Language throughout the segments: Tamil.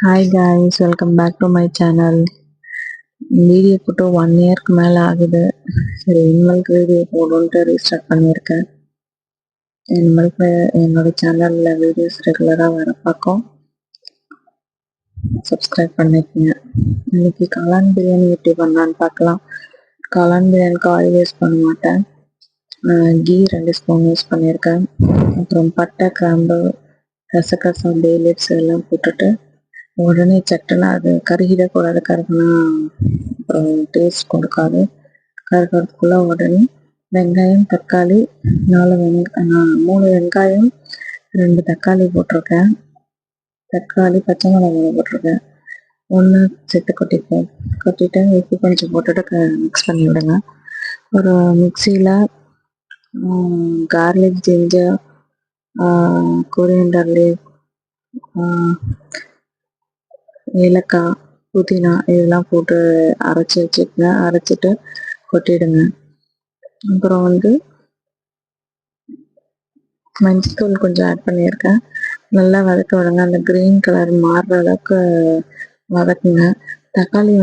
Hi guys, welcome back to my channel. Video போட்டு 1 இயர்க்கு மேலே ஆகுது. சரி, இனிமேல் வீடியோ போடுன்ட்டு ரீஸ்டார்ட் பண்ணியிருக்கேன். இனிமேல் என்னோட சேனலில் வீடியோஸ் ரெகுலராக வர பார்க்கும். சப்ஸ்கிரைப் பண்ணிக்கோங்க. இன்னைக்கு காளான் பிரியாணி எப்படி பண்ணலான்னு பார்க்கலாம். காளான் பிரியாணிக்கு ஆயில் யூஸ் பண்ண மாட்டேன். கீ 2 ஸ்பூன் யூஸ் பண்ணியிருக்கேன். அப்புறம் பட்டை, கிராம்பு, கசகசா, பே லீவ்ஸ் எல்லாம் போட்டுட்டு உடனே சட்டுன்னு அது கருகிடக்கூடாது. கருகுனா அப்புறம் டேஸ்ட் கொடுக்காது. கருகிறதுக்குள்ளே உடனே வெங்காயம், தக்காளி 3 வெங்காயம், 2 தக்காளி போட்டிருக்கேன். தக்காளி, பச்சை மிளகாய் போட்டிருக்கேன். ஒன்று சேர்த்து கொட்டிட்டு உப்பு கொஞ்சம் போட்டுட்டு மிக்ஸ் பண்ணி விடுங்க. ஒரு மிக்சியில் கார்லிக், ஜிஞ்சர், கொரியண்டர் லீவ், ஏலக்காய், புதினா இதெல்லாம் போட்டு அரைச்சி வச்சுக்கங்க. அரைச்சிட்டு கொட்டிடுங்க. அப்புறம் மஞ்சத்தூள் கொஞ்சம் ஆட் பண்ணியிருக்கேன். நல்லா வதக்க விடுங்க. அந்த க்ரீன் கலர் மாறுற அளவுக்கு வதக்குங்க. தக்காளி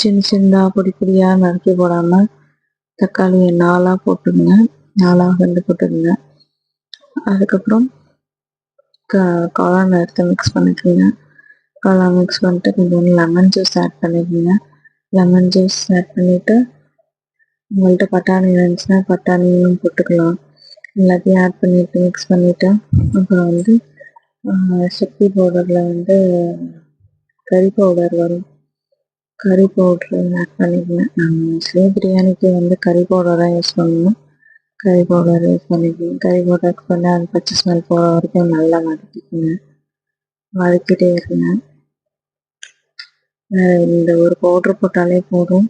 சின்ன சின்னதாக பொடி பொடியாக நறுக்கி போடாமல் தக்காளியை 4ஆக போட்டுடுங்க. 4ஆக போட்டுடுங்க. அதுக்கப்புறம் காளான் எடுத்து மிக்ஸ் பண்ணிக்கோங்க. காளான் மிக்ஸ் பண்ணிட்டு கொஞ்சம் லெமன் ஜூஸ் ஆட் பண்ணிக்கோங்க. லெமன் ஜூஸ் ஆட் பண்ணிவிட்டு உங்கள்கிட்ட பட்டாணி இருந்துச்சுன்னா பட்டாணியும் போட்டுக்கலாம். எல்லாத்தையும் ஆட் பண்ணிவிட்டு மிக்ஸ் பண்ணிவிட்டு அப்புறம் சக்தி பவுடரில் கறி பவுடர் வரும். கறி பவுட்ரு ஆட் பண்ணிக்கோங்க. நான் மோஸ்ட்லி பிரியாணிக்கு கறி பவுடர் தான் யூஸ் பண்ணுவேன். கறி பவுடர் யூஸ் பண்ணிக்கோங்க. கறி பவுடர் பண்ணி அது பச்சை ஸ்மெல் போகிற வரைக்கும் நல்லா வதக்கிக்கோங்க. வதக்கிட்டே இருங்க. இந்த ஒரு பவுட்ரு போட்டாலே போதும்.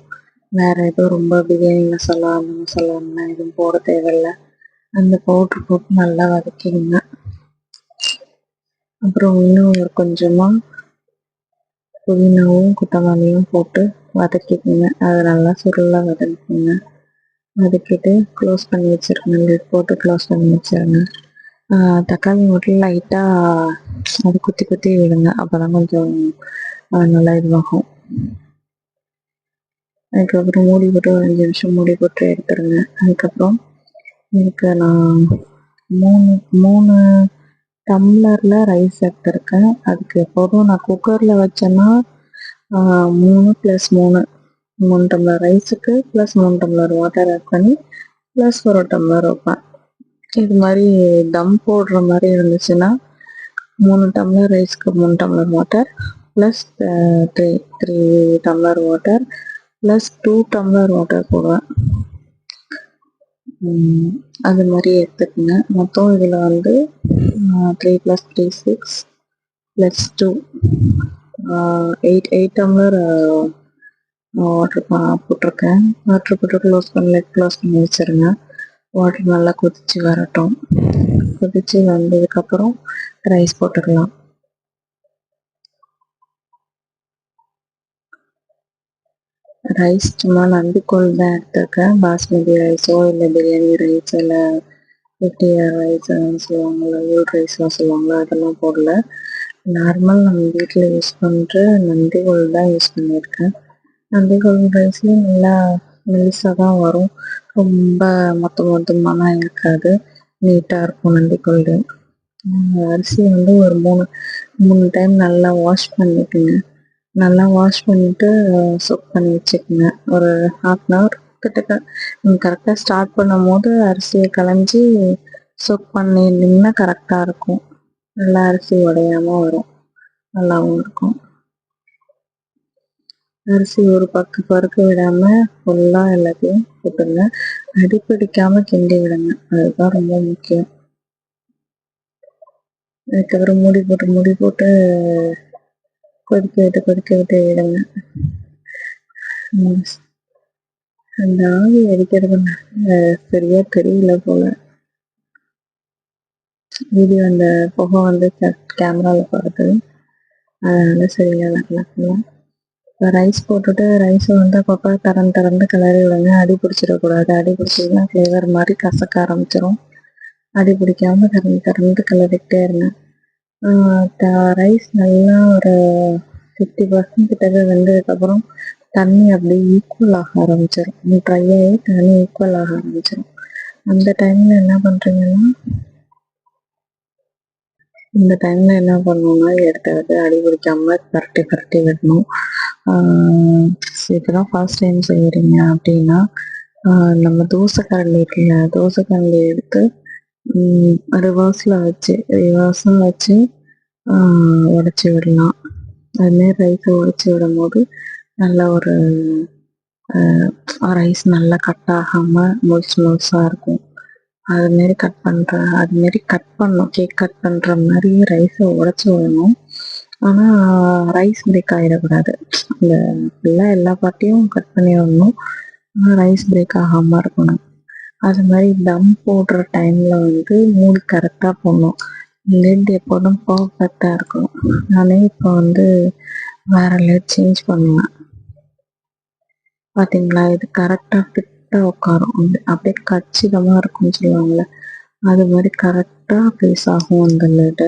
வேறு எதுவும் ரொம்ப பிரியாணி மசாலா அந்த மசாலாலாம் எதுவும் போட தேவையில்லை. அந்த பவுட்ரு போட்டு நல்லா வதக்கிடுங்க. அப்புறம் இன்னும் கொஞ்சமாக புதினாவும் கொத்தமல்லியும் போட்டு வதக்கிக்கோங்க. அதை நல்லா சுருளாக வதக்கிக்கோங்க. வதக்கிட்டு க்ளோஸ் பண்ணி வச்சுருங்க. லிட் போட்டு க்ளோஸ் பண்ணி வச்சுருங்க. தக்காளி மட்டும் லைட்டாக அது குத்தி விடுங்க. அப்போ தான் கொஞ்சம் நல்லா இதுவாகும். அதுக்கப்புறம் மூடி போட்டு ஒரு 5 நிமிஷம் மூடி போட்டு எடுத்துருங்க. அதுக்கப்புறம் இதுக்கு நான் 3 டம்ளரில் ரைஸ் எடுத்துருக்கேன். அதுக்கு எப்போதும் நான் குக்கரில் வச்சேன்னா 3 + 3 டம்ளர் ரைஸுக்கு ப்ளஸ் 3 டம்ளர் வாட்டர் ஆட் பண்ணி ப்ளஸ் 1 டம்ளர் வைப்பேன். இது மாதிரி தம் போடுற மாதிரி இருந்துச்சுன்னா 3 டம்ளர் ரைஸ்க்கு 3 tumbler water plus 3 tumbler water plus 2 tumbler water போடுவேன். அது மாதிரி எடுத்துக்கோங்க. மொத்தம் இதில் 3 + 3 6 + 2 8 டம்ளர் வாட்டர் போட்டிருக்கேன். வாட்டர் போட்டு க்ளோஸ் பண்ணி வச்சுருங்க. வாட்டர் நல்லா கொதித்து வரட்டும். கொதித்து வந்ததுக்கப்புறம் ரைஸ் போட்டுக்கலாம். ரைஸ் சும்மா நந்திக்கோல் தான் எடுத்துருக்கேன். பாஸ்மதி ரைஸோ இல்லை பிரியாணி ரைஸ் இல்லை 50 ரைஸ் சொல்லுவாங்களோ, ஊர் ரைஸ்லாம் சொல்லுவாங்களோ அதெல்லாம் போடல. நார்மல் நம்ம வீட்டில் யூஸ் பண்ணுற நந்திக்கோல் தான் யூஸ் பண்ணியிருக்கேன். நந்திக்கோல் ரைஸ்லேயும் நல்லா மெலிசாக தான் வரும். ரொம்ப மொத்தமாக இருக்காது. நீட்டாக இருக்கும் நந்திக்கோல். அரிசி ஒரு 3 டைம் நல்லா வாஷ் பண்ணிக்கோங்க. நல்லா வாஷ் பண்ணிவிட்டு சோக் பண்ணி வச்சுக்கோங்க. ஒரு 1/2 hour கிட்டக்க நீங்கள் கரெக்டாக ஸ்டார்ட் பண்ணும் போது அரிசியை களைஞ்சி சோக் பண்ணியிருந்தீங்கன்னா கரெக்டாக இருக்கும். நல்லா அரிசி உடையாமல் வரும். நல்லாவும் இருக்கும். அரிசி ஒரு பருக்க விடாமல் ஃபுல்லாக எல்லாத்தையும் போட்டுங்க. அடிப்பிடிக்காமல் கிண்டி விடுங்க. அதுதான் ரொம்ப முக்கியம். அதுக்கப்புறம் மூடி போட்டு கொதிக்க விட்டு விடுங்க. அந்த ஆவி அடிக்கிறது சரியா தெரியல போல. வீடியோ அந்த புகை கேமராவில் படுது. அதனால சரியாக வரல. இப்போ ரைஸ் போட்டுட்டு ரைஸை அப்பப்போ திறந்து கிளறி விடுங்க. அடி பிடிச்சிடக்கூடாது. அடி பிடிச்சிங்கன்னா ஃப்ளேவர் மாதிரி கசக்க ஆரம்பிச்சிடும். அடி பிடிக்காமல் திறந்து கிளறிக்கிட்டே இருங்க. ரைஸ் நல்லா ஒரு 50% கிட்டக்க வெந்ததுக்கப்புறம் தண்ணி அப்படியே ஈக்குவல் ஆக ஆரம்பிச்சிடும். ட்ரை ஆகி தண்ணி ஈக்குவல் ஆக ஆரம்பிச்சிடும். அந்த டைமில் என்ன பண்ணுறீங்கன்னா என்ன பண்ணணும்னா எடுத்து அடி பிடிக்காம பரட்டி பரட்டி விடணும். இப்போதான் ஃபர்ஸ்ட் டைம் செய்கிறீங்க அப்படின்னா நம்ம தோசைக்கரண்டி இருக்குல்ல, தோசைக்கரண்டி எடுத்து ரிவர்ஸில் வச்சு உடச்சி விடலாம். அதுமாரி ரைஸை உடச்சி விடும்போது நல்ல ஒரு ரைஸ் நல்லா கட் ஆகாமல் முழுசாக இருக்கும். அதுமாரி கட் பண்ணணும். கேக் கட் பண்ணுற மாதிரி ரைஸை உடச்சி விடணும். ஆனால் ரைஸ் பிரேக் ஆகிடக்கூடாது. இந்த ஃபுல்லாக எல்லா பார்ட்டையும் கட் பண்ணி விடணும். ஆனால் ரைஸ் பிரேக் ஆகாமல் இருக்கணும். அது மாதிரி தம் போடுற டைமில் மூடி கரெக்டாக போடணும். லெட் எப்போதும் பர்ஃபெக்டாக இருக்கணும். நானே இப்போ வேறு லெட் சேஞ்ச் பண்ணுவேன். பார்த்தீங்களா, இது கரெக்டாக ஃபிட்டாக உட்காரும். அப்படியே கச்சிதமாக இருக்கும்னு சொல்லுவாங்கள்ல, அது மாதிரி கரெக்டாக ப்ளேஸ் ஆகும் அந்த லெட்டு.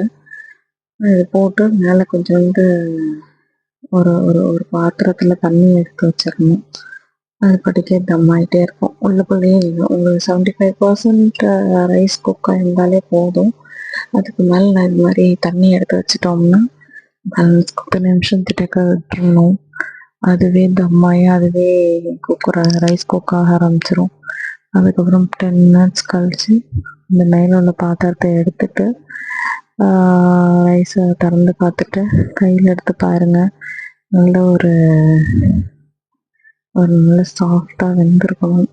இது போட்டு மேலே கொஞ்சோண்டு ஒரு ஒரு ஒரு பாத்திரத்தில் தண்ணி எடுத்து வச்சிடணும். அது பாட்டுக்கே தம் ஆகிட்டே இருக்கும். உள்ளுக்குள்ளேயே உங்களுக்கு 75% ரைஸ் குக் இருந்தாலே போதும். அதுக்கு மேலே நான் இது மாதிரி தண்ணி எடுத்து வச்சிட்டோம்னா 10 நிமிஷம் கிட்டக்க விட்டுறணும். அதுவே தம்மாயி அதுவே ரைஸ் குக் ஆக ஆரம்பிச்சிடும். அதுக்கப்புறம் 10 மினிட்ஸ் கழிச்சு இந்த மேலே உள்ள பாத்திரத்தை எடுத்துட்டு ரைஸை திறந்து பார்த்துட்டு கையில் எடுத்து பாருங்கள். நல்ல ஒரு நல்ல சாஃப்டாக வெந்திருக்கணும்.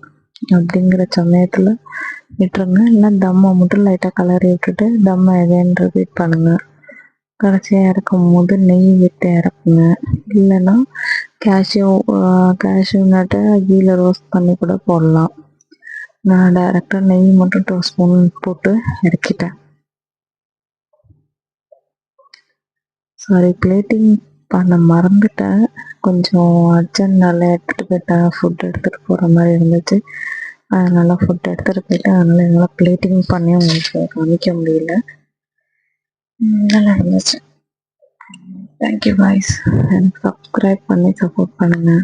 அப்படிங்கிற சமயத்தில் விட்டுருங்க. இல்லை தம்மை மட்டும் லைட்டாக கலரி விட்டுட்டு தம்மை எகைன் ரிப்பீட் பண்ணுங்கள். கடைசியாக இறக்கும் போது நெய் விட்டு இறக்குங்க. இல்லைன்னா கேஷ்யூ நட்டை கீழே ரோஸ்ட் பண்ணி கூட போடலாம். நான் டைரெக்டாக நெய் மட்டும் 2 ஸ்பூன் போட்டு இறக்கிட்டேன். சாரி, பிளேட்டிங் பண்ண மறந்துட்டேன். கொஞ்சம் அர்ஜென்ட்னால எடுத்துகிட்டு போயிட்டேன். ஃபுட் எடுத்துகிட்டு போகிற மாதிரி இருந்துச்சு. அதனால் ஃபுட் எடுத்துகிட்டு போயிட்டேன். அதனால் என்னால் பிளேட்டிங் பண்ணி உங்களுக்கு காமிக்க முடியல. நல்லா இருந்துச்சு. Thank you guys. எனக்கு சப்ஸ்கிரைப் பண்ணி சப்போர்ட் பண்ணுங்கள்.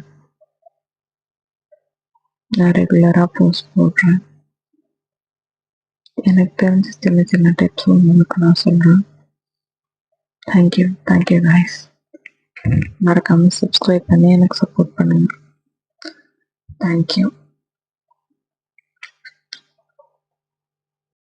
நான் ரெகுலராக போஸ்ட் போடுறேன். எனக்கு தெரிஞ்ச சின்ன சின்ன டிப்ஸ் உங்களுக்கு நான் சொல்கிறேன். Thank you guys. மறக்காமல் சப்ஸ்கிரைப் பண்ணி எனக்கு சப்போர்ட் பண்ணுங்கள். தேங்க்யூ.